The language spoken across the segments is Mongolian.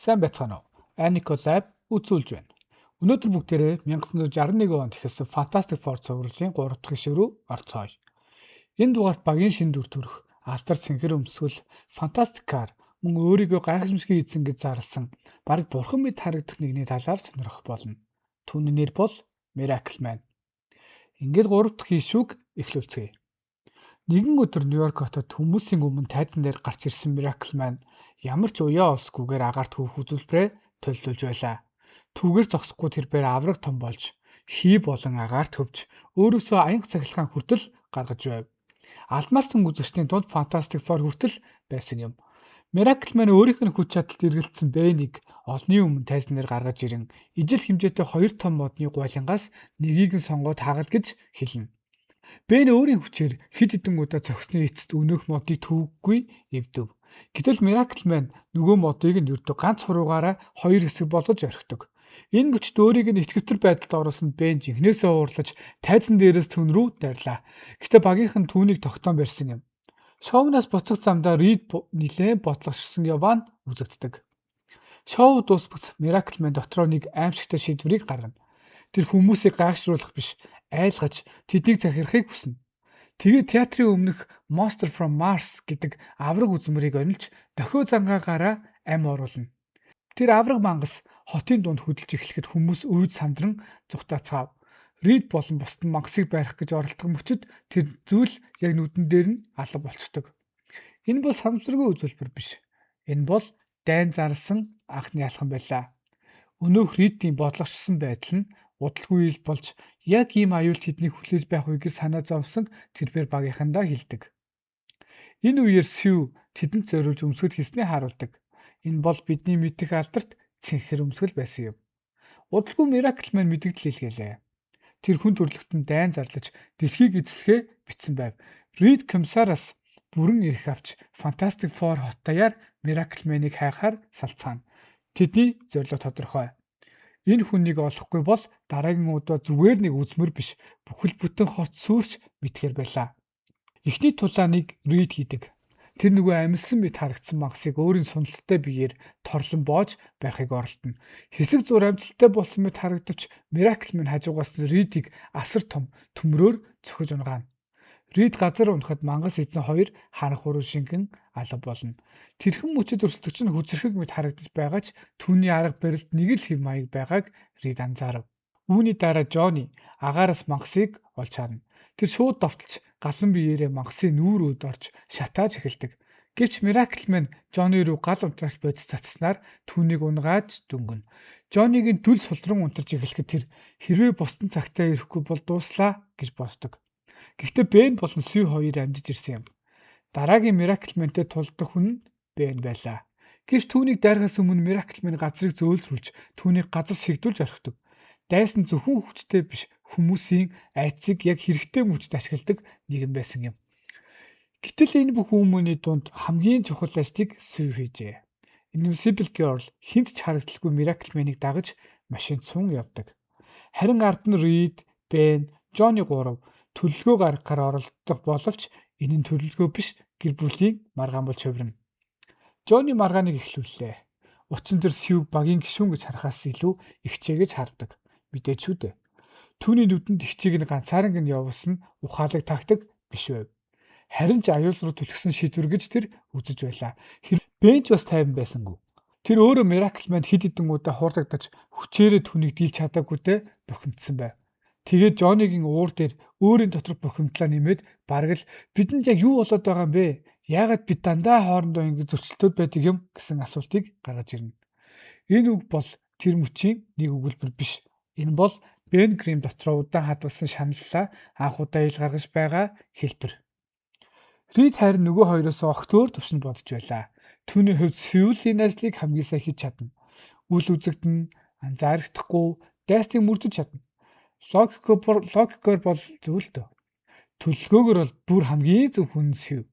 Сайн байцгаана уу? Anico Lab үзүүлж байна. Өнөөдөр бүгдээрээ 1961 онд эхэлсэн Fantastic Four цувралын 3 дахь гишүүн рүү орцгоё. Энэ дугаарт багийн шин дүр төрх, алдар цэнхэр өмсгөл, Fantastic Car мөн өөрийгөө гайхамшигын эзэн гэж зарласан бараг бурхан мэт харагдах нэгний талаар сонирхох болно. Түүний нэр бол Miracle Man. Ингээд 3 дахь гишүүг эхлүүлцгээе. Нэгэн өдөр Нью-Йорк хотод хүмүүсийн өмнө тайзан дээр гарч ирсэн Miracle Man ямар ч уяа олсгүйгээр агаарт хөвөх үзүүлбэрээ төлөвлөж байлаа. Түүгээр зогсохгүй тэрээр авраг том болж, хий болон агаарт хөвж, өөрөөсөө аянга цахилгаан хүртэл гаргаж байв. Алмаарсан үзэгчдийн дунд Fantastic Four хүртэл байсан юм. Miracle Man өөрийнх нь хүч чадалд эргэлтсэн Бэнийг олонний өмнө тайзан дээр гаргаж ирэн ижил хэмжээтэй 2 том модны гуайлангаас нэгийг нь сонгоод хагалт гэж хэлнэ. Бэн өөрийн хүчээр хэд хэдэн удаа зогсны эцэст өнөөх модыг төвөггүй эвдэв. Гэтэл Miracle Man нөгөө модыг нь өрдөө ганц хуруугаараа 2 хэсэг болгож орхидог. Энэ мөчд өөрийг нь итгэвчтэй байдалд оруулсан Бэн жинхнээсээ уурлаж тайзан дээрээс түн рүү дайрлаа. Гэтэ багийнхан түүнийг тогтоон барьсан юм. Шоунаас буцах замдаа Рид нилээн бодлогошсон яваа үзэгддэг. Шоу дуусбагц Miracle Man дотроо нэг аимшигтай шийдвэрийг гаргана. Тэр хүмүүсийг гайхшруулах биш, айлгаж тэднийг захирахыг хүснэ. Тэгээд театрын өмнөх Monster from Mars гэдэг авраг үзмэрийг онилж дохио зангаагаараа ам оруулна. Тэр авраг мангас хотын дунд хөдөлж эхлэхэд хүмүүс үйд сандран зүгтаацгаав. Рид болон бусад нь мангасыг барих гэж оролдох мөчид тэр зүйл яг нүдэн дээр нь алга болцдог. Энэ бол санамсаргүй үзүүлбэр биш. Энэ бол дайн зарласан анхны алхам байлаа. Өнөөх Ридийн бодлогочсон байдал нь удалгүй ил болж яг ийм аюул тэднийг хүлээж байх үгийг санаа зовсон тэрээр багийнхандаа хэлдэг. Энэ үеэр Сью тэдэнд зориулж өмсгөл хийснээ харуулдаг. Энэ бол бидний мэдих алдарт цэнхэр өмсгөл байсан юм. Удалгүй Miracle Man мэдэгдэл илгээлээ. Тэр хүн төрлөختөнд дайн зарлаж дэлхийг эзлэхээ бичсэн байв. Рид комиссараас бүрэн эрх авч Fantastic Four хот даяар Miracle Man-ыг хайхаар салцгаана. Тэдний зорилго тодорхой. Энэ хүнийг олохгүй бол дараагийн удаа зүгээр нэг үзмэр биш, бүхэл бүтэн хот сүрч мэдхээр байлаа. Эхний тулааныг Рид хийдэг. Тэр нөгөө амилсан мэт харагдсан мангасыг өөрийн суналттай биеэр торлон боож барихыг оролдоно. Хэсэг зур амжилттай болсон мэт харагдавч Miracle Man хажуугаас Ридийг асар том төмрөөр цохиж унгаана. Рид газар унахад мангас эзэн 2 ханах хуруу шингэн алга болно. Тэрхэн мөчөд өрсөлдөгч нь хүзэрхэг мэт харагдаж байгаа ч түүний арга барилд нэг л хэв маяг байгааг Рид анзаарав. Үүний дараа Johnny агаараас мангасыг олж харна. Тэр шууд довтолж галан биеэрээ мангасын нүүрүүд орж шатааж эхэлдэг. Гэвч Miracle Man Johnny руу гал унтраач бодис цацснаар түүнийг унгааж дөнгөнө. Johnny-гийн дүл сулран унтарч эхлэхэд тэр хэрвээ бусдын цагтаа ирэхгүй бол дууслаа гэж боддог. Гэхдээ Бэн болон Сью хоёр амжиж ирсэн юм. Дараагийн Miracle Man-тэй тулдах хүн нь Бэн байлаа. Гэвч түүнийг дайрахаас өмнө Miracle Man газрыг зөөлрүүлж түүнийг газар сэгдүүлж орхидог. Дайсан зөвхөн хүчтэй биш, хүмүүсийн айцыг яг хэрэгтэй мөчд ашигладаг нэгэн байсан юм. Гэтэл энэ бүх хүмүүний дунд хамгийн чухал ажлыг Сью хийжээ. Invisible Girl хинт ч харагдaltaгүй Miracle Man-ыг дагаж машинд сун явдаг. Харин ард нь Рид, Бэн, Johnny 3 төлөлгөө гаргахаар оролдох боловч энэ нь төлөлгөө биш, гэр бүлийн маргаан болж хувирна. Johnny маргааныг эхлүүллээ. Учир нь тэр Сью багийн гишүүн гэж харахаас илүү ихчээ гэж хардаг. Мэдээч үү дээ. Түүний нүдэнд ихчийг нь ганцаарнг нь явуулсан ухаалаг тактик биш байв. Харин ч аюул руу түлхсэн шийдвэр гэж тэр үзэж байлаа. Бэнч бас тайван байсангүй. Тэр өөрөө Miracle Man хэд хэдэн удаа хуурлагдаж хүчээрээ түүнийг дийлж чадаагүйдээ бухимдсан байв. Тэгээд Johnny-гийн уур дээр өөрийн доторх бухимдлаа нэмээд бараг л бидэнд яг юу болоод байгаа юм бэ? Яагаад бид дандаа хоорондоо ингэж зөрчилдөд байдаг юм гэсэн асуултыг гаргаж ирнэ. Энэ үг бол тэр мөчийн нэг өгүүлбэр биш. Энэ бол Ben Grimm дотроо удаан хадгалсан шаналлаа анх удаа ил гаргаж байгаа хэлбэр. Рид харин нөгөө хоёроос огтөөр төвшин бодож байлаа. Түүний хувьд Сьюлийн ажлыг хамгийн сайн хийж чадна. Үл үзэгдэн, анзаарахдахгүй, дайсныг мөрдөж чадна. Логикоор бол зөв л дөө. Төлөвлөгөөгөр бол бүр хамгийн зөв хүн Сью.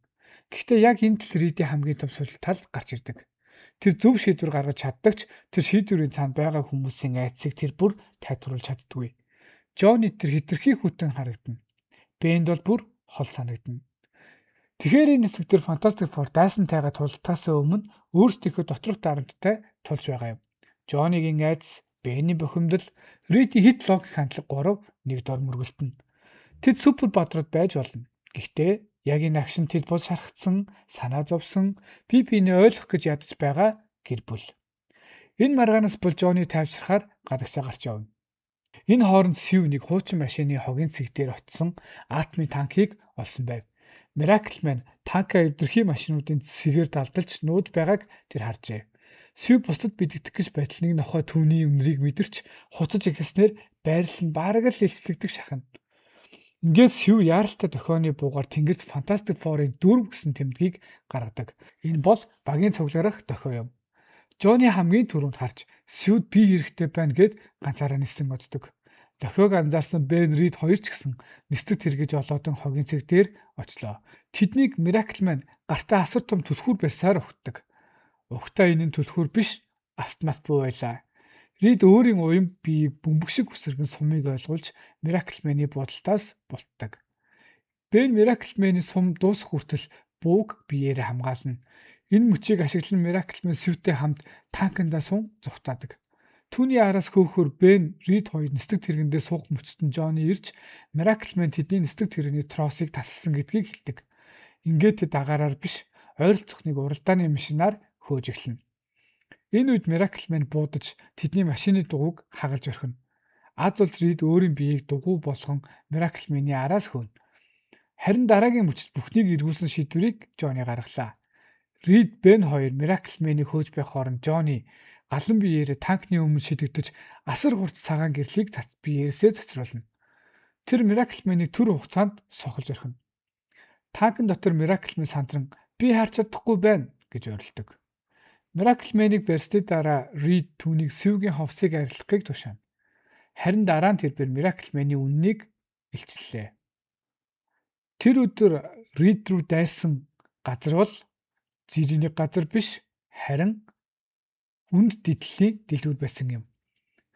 Гэхдээ яг энэ тал Ридийн хамгийн том сул тал гарч ирдэг. Тэр зөв шийдвэр гаргаж чаддагч тэр шийдвэрийн цаанд байгаа хүмүүсийн айцыг тэр бүр тайлбарлаж чаддгүй. Johnny тэр хитрхи хүтэн харагдана. Бэнд бол бүр хол санагдана. Тэгэхээр энэ хэсэг дээр Fantastic Four дайсан тайгаа тултахаас өмнө өөрсдийнхөө доторх дарамттай тулж байгаа юм. Жонигийн айдас, Бенний бухимдал, Ридийн хит логик хандлага 3 нэг дор мөргөлтөн. Тэд супер бодрууд байж болно. Гэхдээ яг энэ агшин тэд бус шархацсан, санаа зовсон, бие биенээ ойлгох гэж ядаж байгаа гэр бүл. Энэ маргаанаас бол Жони тайвшрахаар гадагшаа гарч явна. Энэ хооронд Сив нэг хуучин машины хогийн цэг дээр очсон атомын танкийг олсон байв. Miracle-Man танка эвдэрхий машинуудын цэгээр далдалж нууж байгааг тэр харжээ. Сив бусдад бидэгдэх гэж байтал нэг нохой түүний үнэрийг мэдэрч хуцаж ихснээр байрал нь бараг л илчлэгдэх шахна. Ингээд Сив яаралтай дохионы буугаар тэнгэрт Fantastic Four-ын 4 гэсэн тэмдгийг гаргадаг. Энэ бол багийн цугларах дохио юм. Жони хамгийн түрүүнд харж Сивд би хэрэгтэй байна гэд ганцаараа нисэн оддог. Дохиог анзаарсан Бен Рид хоёр ч гэсэн нисдэг тэргэж олоодон хогийн цэг дээр очлоо. Тэднийг Miracle-Man гартаа асар том түлхүүр барьсаар өгдөг. Угтаа энэ нь түлхүүр биш, автомат буу байлаа. Рид өөрийн уян биеийг бөмбөг шиг үсэргэн сумыг ойлгуулж Miracle-Man-ы бодолтоос бултдаг. Бен Miracle-Man-ы сум дуусах хүртэл бууг биеэрээ хамгаална. Энэ мөчийг ашиглан Miracle-Man Сивтэй хамт танкандаа сун зүхтаадаг. Түүний араас хөөхөр Бен Рид хоёр нисдэг тэргэндээ суух мөчтөн Жони ирж Miracle-Man тэдний нисдэг тэргэний тросыг тасалсан гэдгийг хэлдэг. Ингээд тэд агаараар биш, ойролцох нэг уралдааны машинаар хөөж эхэлнэ. Энэ үед Miracle-Man буудаж тэдний машины дугуйг хагалж орхино. Аз улс Рид өөрийн биеийг дугуй болгон Miracle-Man-ы араас хөөно. Харин дараагийн мөчт бүхнийг эргүүлсэн шийдвэрийг Жони гаргалаа. Рид Бен хоёр Miracle-Man-ыг хөөж байх хооронд Жони галан биеэрээ танкны өмнө шидэгдэж асар хурц цагаан гэрлийг биеэрсээ цацруулна. Тэр Miracle-Man-ыг түр хугацаанд сохолж орхино. Танкын дотор Miracle-Man сандран би харж чадахгүй байна гэж орилдог. Miracle-Man-ыг барьсны дараа Рид түүнийг Сивгийн ховсыг арилгахыг тушаана. Харин дараа нь тэрээр Miracle-Man-ы үннийг илчлээ. Тэр өдөр Рид рүү дайрсан газар бол зирийн газар биш, харин үнд дидлийн дэлгүүр байсан юм.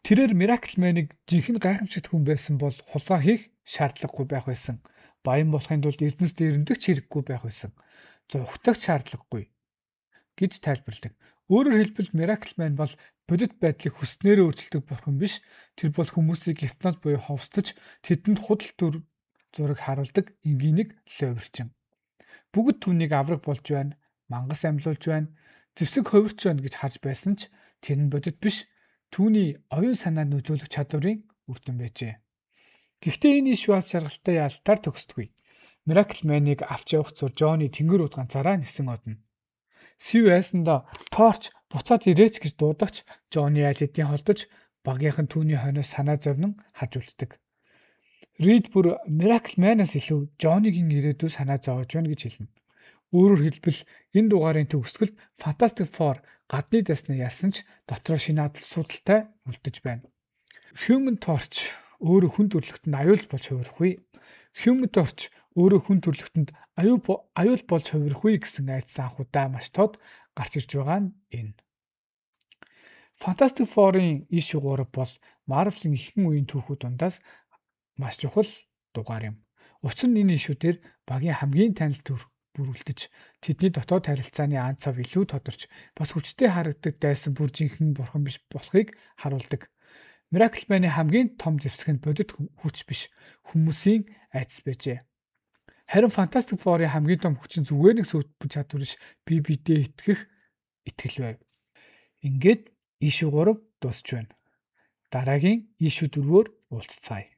Тэрээр Miracle-Man-ыг жинхэнэ гайхамшигт хүн байсан бол хулгай хийх шаардлагагүй байх байсан. Баян болохын тулд эрдэнэс дээрэмдэх хэрэггүй байх байсан. Зовхтох шаардлагагүй гэж тайлбарладаг. Өөрөөр хэлбэл Miracle-Man бол бодит байдлыг хүснээр өөрчилдөг бурхан биш. Тэр бол хүмүүсийг гипноз буюу ховстож тэдэнд худал зураг харуулдаг энгийнийг ловирчин. Бүгд түүнийг авраг болж байна, мангас амьлуулж байна, зэвсэг хувирч байна гэж харж байсан ч тэр нь бодит биш. Түүний оюун санаа нөлөөлөх чадварын үр дүн байжээ. Гэхдээ энэ иш бас шаргалтай яалтаар төгсдөггүй. Miracle-Man-ыг авч явах зур Жони тэнгэр ут ганцаараа нисэн одно. Сив айсандаа торч буцаад ирээч гэж дуудагч Жони аль хэдийн холдож багийнхан түүний хойноос санаа зовнон хажуулдаг. Рид бүр Miracle-Man-аас илүү Жонигийн ирээдүй санаа зовж байна гэж хэлнэ. Өөрөөр хэлбэл энэ дугаарын төгсгөлд Fantastic Four гадны даснаа ялсан ч дотроо шинэ асуудалтай үлдэж байна. Human Torch өөрөө хүн төрлөختөнд аюулж болж хувирахгүй. Human Torch өөрөө хүн төрлөختөнд аюул болж хувирахгүй гэсэн айдас анхудаа маш тод гарч ирж байгаа нь энэ. Fantastic Four-ын issue 3 бол Marvel-ын ихэнх үеийн түүхүүд дундаас маш чухал дугаар юм. Учир нь энэ issue дээр багийн хамгийн танил төр бүрүүлдэж тэдний дотоод харилцааны ан цав илүү тодорч бас хүчтэй харагддаг дайсан бүр жинхэнэ бурхан биш болохыг харуулдаг. Miracle-Man-ы хамгийн том зэвсэг нь бодит хүч биш, хүмүүсийн айдас байжээ. Харин Fantastic Four-ын хамгийн том хүч нь зүгээр нэг сүйтгэх чадвар биш, бие биедээ итгэх итгэл байв. Ингээд issue 3 дуусч байна. Дараагийн issue 4-өөр уулзцаая.